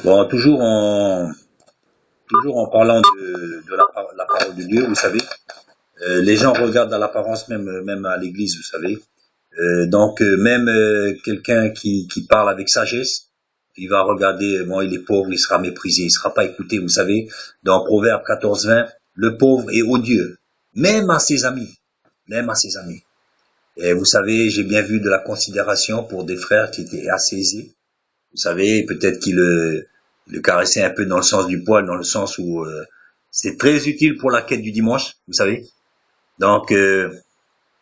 Bon, toujours en parlant de la parole de Dieu, vous savez, les gens regardent à l'apparence même à l'église, vous savez. Même quelqu'un qui parle avec sagesse, il va regarder, bon, il est pauvre, il sera méprisé, il sera pas écouté, vous savez. Dans Proverbe 14:20, le pauvre est odieux, même à ses amis, même à ses amis. Et vous savez, j'ai bien vu de la considération pour des frères qui étaient assez aisés. Vous savez, peut-être qu'il le caressait un peu dans le sens du poil, dans le sens où c'est très utile pour la quête du dimanche, vous savez. Donc,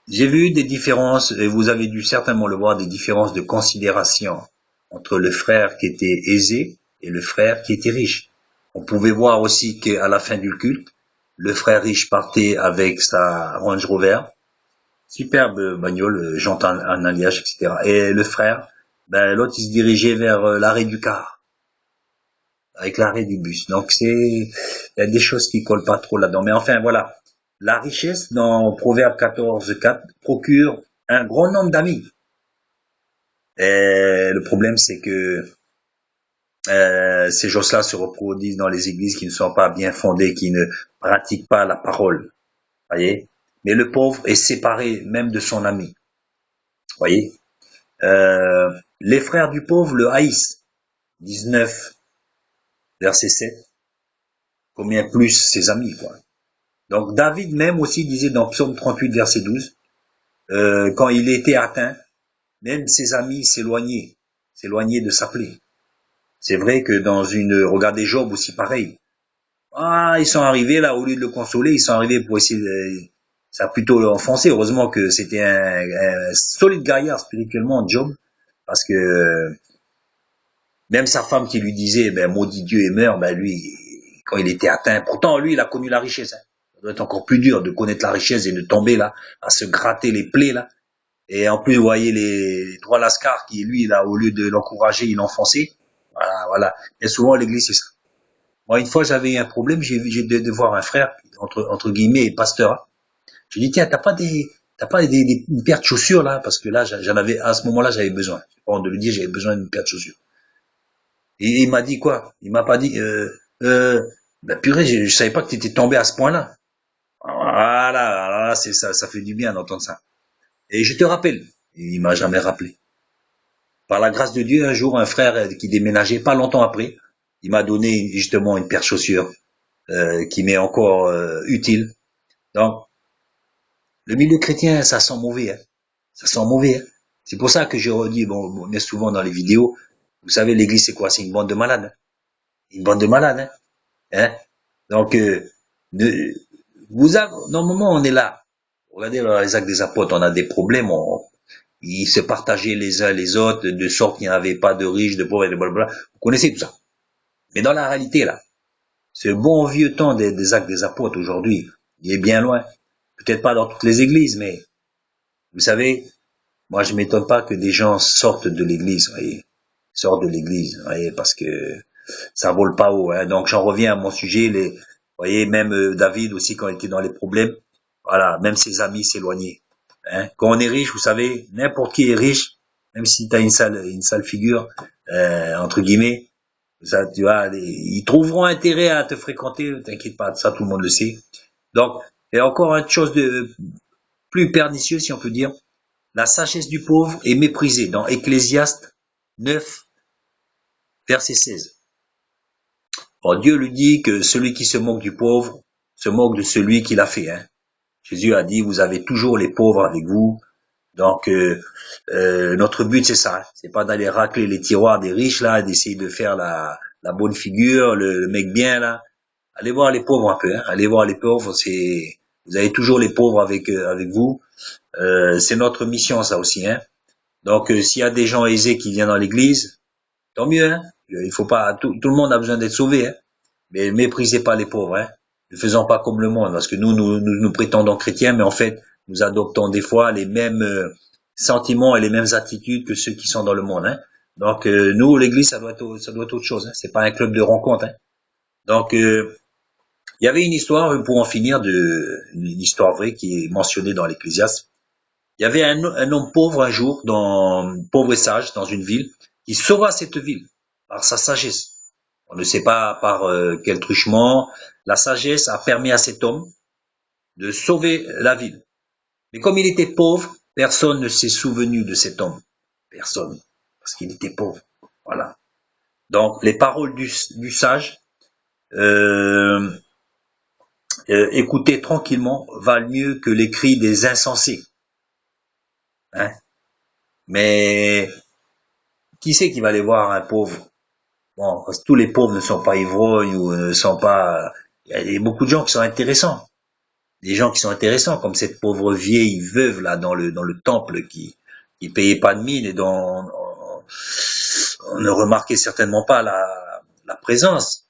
j'ai vu des différences, et vous avez dû certainement le voir, des différences de considération entre le frère qui était aisé et le frère qui était riche. On pouvait voir aussi qu'à la fin du culte, le frère riche partait avec sa Range Rover, superbe bagnole, jante en alliage, etc. Et le frère, ben, l'autre, il se dirigeait vers l'arrêt du car, avec l'arrêt du bus. Donc il y a des choses qui collent pas trop là-dedans. Mais enfin, voilà. La richesse, dans Proverbe 14:4, procure un grand nombre d'amis. Et le problème, c'est que ces choses-là se reproduisent dans les églises qui ne sont pas bien fondées, qui ne pratiquent pas la parole. Voyez. Mais le pauvre est séparé même de son ami. Voyez. Les frères du pauvre le haïssent. 19, verset 7. Combien plus ses amis, quoi. Donc David même aussi disait dans Psaume 38, verset 12, quand il était atteint, même ses amis s'éloignaient de s'appeler. C'est vrai que regardez Job aussi pareil. Ah, ils sont arrivés là, au lieu de le consoler, ils sont arrivés pour essayer ça a plutôt l'enfoncer. Heureusement que c'était un solide gaillard spirituellement, Job, parce que même sa femme qui lui disait, ben, maudit Dieu et meurt, ben, lui, quand il était atteint, pourtant, lui, il a connu la richesse, hein. Ça doit être encore plus dur de connaître la richesse et de tomber là, à se gratter les plaies là. Et en plus, vous voyez les trois lascars qui, lui, là, au lieu de l'encourager, il l'enfonçait. Voilà, voilà. Et souvent, à l'église, c'est ça. Moi, une fois, j'avais eu un problème, j'ai de voir un frère, entre guillemets, pasteur, hein. Je lui ai dit, tiens, t'as pas une paire de chaussures, là? Parce que là, j'en avais, à ce moment-là, j'avais besoin. J'ai pas honte de le dire, j'avais besoin d'une paire de chaussures. Et il m'a dit quoi? Il m'a pas dit, bah purée, je savais pas que tu étais tombé à ce point-là. Voilà, c'est ça, ça fait du bien d'entendre ça. Et je te rappelle, il m'a jamais rappelé. Par la grâce de Dieu, un jour, un frère qui déménageait pas longtemps après, il m'a donné justement une paire de chaussures qui m'est encore utile. Donc, le milieu chrétien, ça sent mauvais, hein. Ça sent mauvais, hein. C'est pour ça que je redis, bon, mais souvent dans les vidéos, vous savez, l'église, c'est quoi? C'est une bande de malades, hein. Une bande de malades, hein. Hein. Donc, ne, normalement, on est là. Regardez dans les actes des apôtres, on a des problèmes, ils se partageaient les uns les autres, de sorte qu'il n'y avait pas de riches, de pauvres, et de blablabla. Vous connaissez tout ça. Mais dans la réalité, là, ce bon vieux temps des actes des apôtres aujourd'hui, il est bien loin. Peut-être pas dans toutes les églises, mais vous savez, moi, je m'étonne pas que des gens sortent de l'église, voyez. Sortent de l'église, voyez, parce que ça vole pas haut, hein. Donc, j'en reviens à mon sujet, vous voyez, même David aussi, quand il était dans les problèmes, voilà, même ses amis s'éloignaient, hein. Quand on est riche, vous savez, n'importe qui est riche, même si tu as une sale figure, entre guillemets, ça, tu vois, ils trouveront intérêt à te fréquenter, t'inquiète pas, ça tout le monde le sait. Donc, et encore une chose de plus pernicieux, si on peut dire, la sagesse du pauvre est méprisée dans Ecclésiaste 9, verset 16. Or, Dieu lui dit que celui qui se moque du pauvre se moque de celui qui l'a fait, hein. Jésus a dit, vous avez toujours les pauvres avec vous. Donc, notre but, c'est ça, hein. C'est pas d'aller racler les tiroirs des riches, là, d'essayer de faire la bonne figure, le mec bien, là. Allez voir les pauvres un peu, hein. Allez voir les pauvres, vous avez toujours les pauvres avec vous. C'est notre mission, ça aussi, hein. Donc, s'il y a des gens aisés qui viennent dans l'église, tant mieux, hein. Il faut pas, tout le monde a besoin d'être sauvé, hein. Mais méprisez pas les pauvres, hein. Ne faisons pas comme le monde, parce que nous prétendons chrétiens, mais en fait, nous adoptons des fois les mêmes sentiments et les mêmes attitudes que ceux qui sont dans le monde, hein. Donc, nous, l'église, ça doit être autre chose, hein. C'est pas un club de rencontre, hein. Donc, il y avait une histoire, pour en finir, une histoire vraie qui est mentionnée dans l'Ecclésiaste. Il y avait un homme pauvre un jour, pauvre et sage, dans une ville, qui sauva cette ville. par sa sagesse. On ne sait pas par quel truchement. La sagesse a permis à cet homme de sauver la ville. Mais comme il était pauvre, personne ne s'est souvenu de cet homme. Personne. Parce qu'il était pauvre. Voilà. Donc, les paroles du sage, euh, écouter tranquillement, valent mieux que les cris des insensés. Hein. Mais qui c'est qui va aller voir un pauvre? Bon, parce que tous les pauvres ne sont pas ivrognes ou ne sont pas. Il y a beaucoup de gens qui sont intéressants. Des gens qui sont intéressants, comme cette pauvre vieille veuve là dans le temple qui payait pas de mine et dont on ne remarquait certainement pas la présence.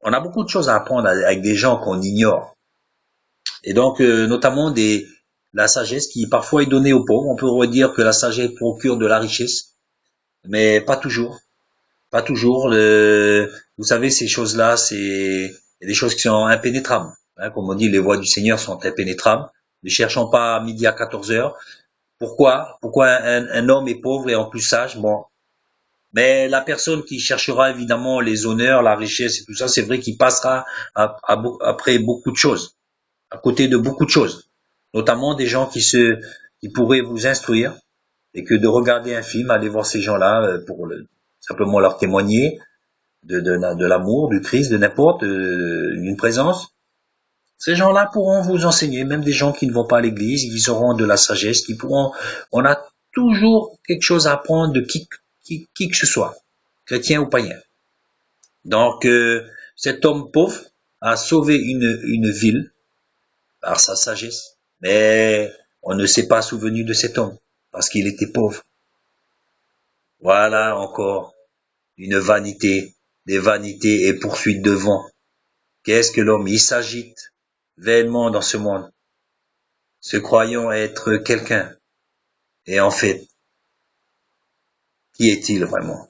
On a beaucoup de choses à apprendre avec des gens qu'on ignore. Et donc, notamment la sagesse qui parfois est donnée aux pauvres. On peut dire que la sagesse procure de la richesse, mais pas toujours. Pas toujours. Vous savez, ces choses-là, il y a des choses qui sont impénétrables. Hein, comme on dit, les voies du Seigneur sont impénétrables. Ne cherchons pas à midi à 14 heures. Pourquoi? Pourquoi un homme est pauvre et en plus sage? Bon. Mais la personne qui cherchera évidemment les honneurs, la richesse et tout ça, c'est vrai qu'il passera après beaucoup de choses, à côté de beaucoup de choses. Notamment des gens qui pourraient vous instruire et que de regarder un film, aller voir ces gens-là pour simplement leur témoigner de l'amour, du Christ, de n'importe, d'une présence. Ces gens-là pourront vous enseigner, même des gens qui ne vont pas à l'église, qui auront de la sagesse, on a toujours quelque chose à apprendre de qui que ce soit, chrétien ou païen. Donc, cet homme pauvre a sauvé une ville par sa sagesse, mais on ne s'est pas souvenu de cet homme parce qu'il était pauvre. Voilà encore une vanité, des vanités et poursuites de vent. Qu'est-ce que l'homme? Il s'agite vainement dans ce monde, se croyant être quelqu'un. Et en fait, qui est-il vraiment?